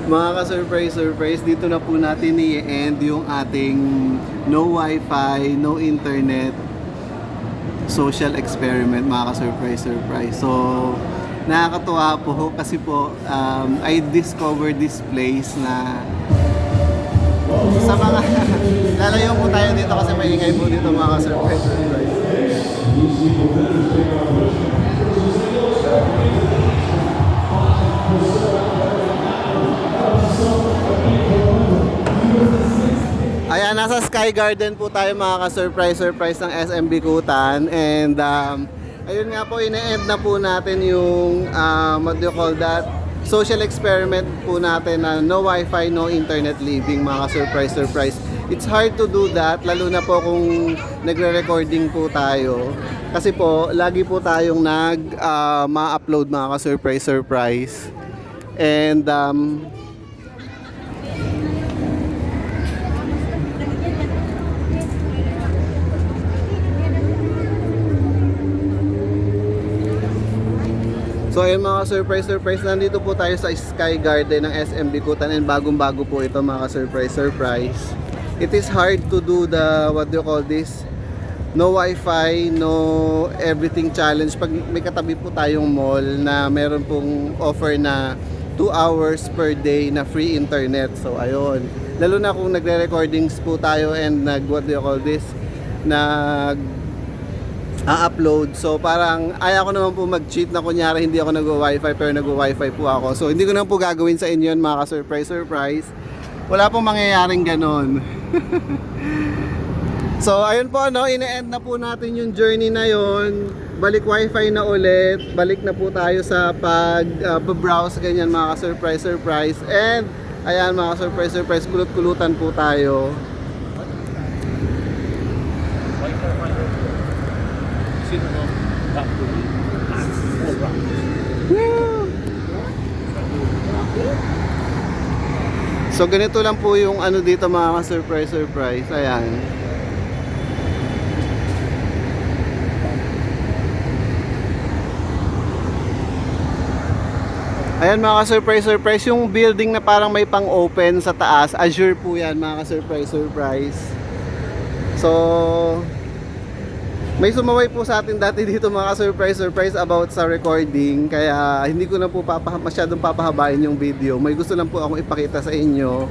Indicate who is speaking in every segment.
Speaker 1: Mga ka-surprise, dito na po natin i-end yung ating no wifi, no internet social experiment, mga ka-surprise. So, nakakatuwa po kasi po I discovered this place na sa mga lalayo po tayo dito kasi maingay po dito, mga ka-surprise. Ayan, nasa Sky Garden po tayo, mga ka-surprise ng SM Bikutan. And ayun nga po, ine-end na po natin yung what do you call that? Social experiment po natin na no wifi, no internet living, mga ka-surprise. It's hard to do that, lalo na po kung nagre-recording po tayo. Kasi po, lagi po tayong ma-upload, mga ka-surprise. And so ayun, mga surprise, nandito po tayo sa Sky Garden ng SM Bikutan, and bagong-bago po ito, mga surprise. It is hard to do the, what do you call this, no wifi, no everything challenge pag may katabi po tayong mall na meron pong offer na 2 hours per day na free internet. So ayun, lalo na kung nagre-recordings po tayo and what do you call this, upload. So parang ayaw ko naman po mag-cheat na kunyari hindi ako nag-wifi pero nag-wifi po ako. So hindi ko naman po gagawin sa inyo yun, mga ka-surprise. Wala pong mangyayaring ganon. So ayun po, ine-end na po natin yung journey na yon. Balik wifi na ulit. Balik na po tayo sa pag-browse ganyan, mga ka-surprise. And ayan, mga surprise, kulot-kulutan po tayo. So ganito lang po yung ano dito, mga ka-surprise. Ayan. Ayan, mga ka-surprise, yung building na parang may pang-open sa taas, Azure po yan, mga ka-surprise. So may sumaway po sa atin dati dito, mga ka-surprise about sa recording, kaya hindi ko na po masyadong papahabain yung video. May gusto lang po akong ipakita sa inyo,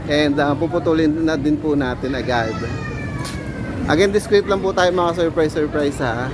Speaker 1: and puputulin na din po natin agad. Again, discreet lang po tayo, mga surprise ha.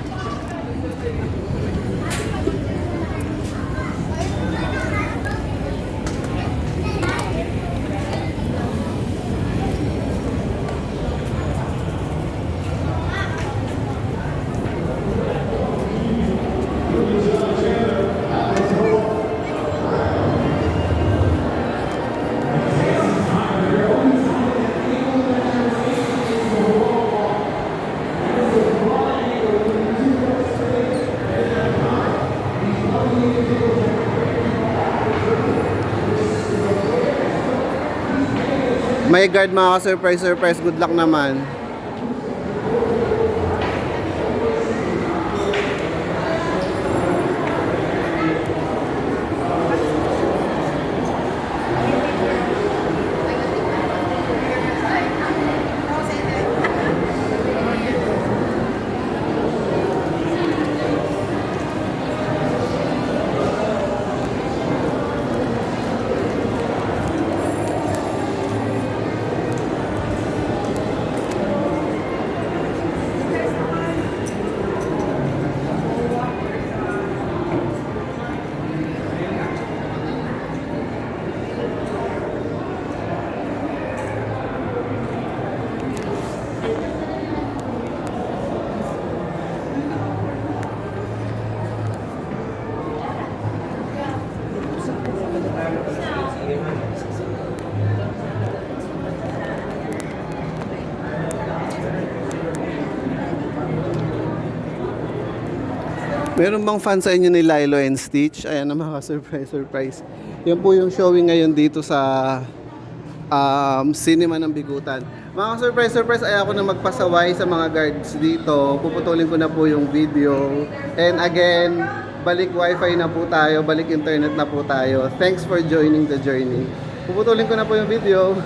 Speaker 1: May guard, mga ka-surprise. Good luck naman. Meron bang fan sa inyo ni Lilo and Stitch? Ayan na, mga surprise. Yan po yung showing ngayon dito sa cinema ng Bikutan. Mga surprise, ayaw ko na magpasaway sa mga guards dito. Puputulin ko na po yung video. And again, balik wifi na po tayo, balik internet na po tayo. Thanks for joining the journey. Puputulin ko na po yung video.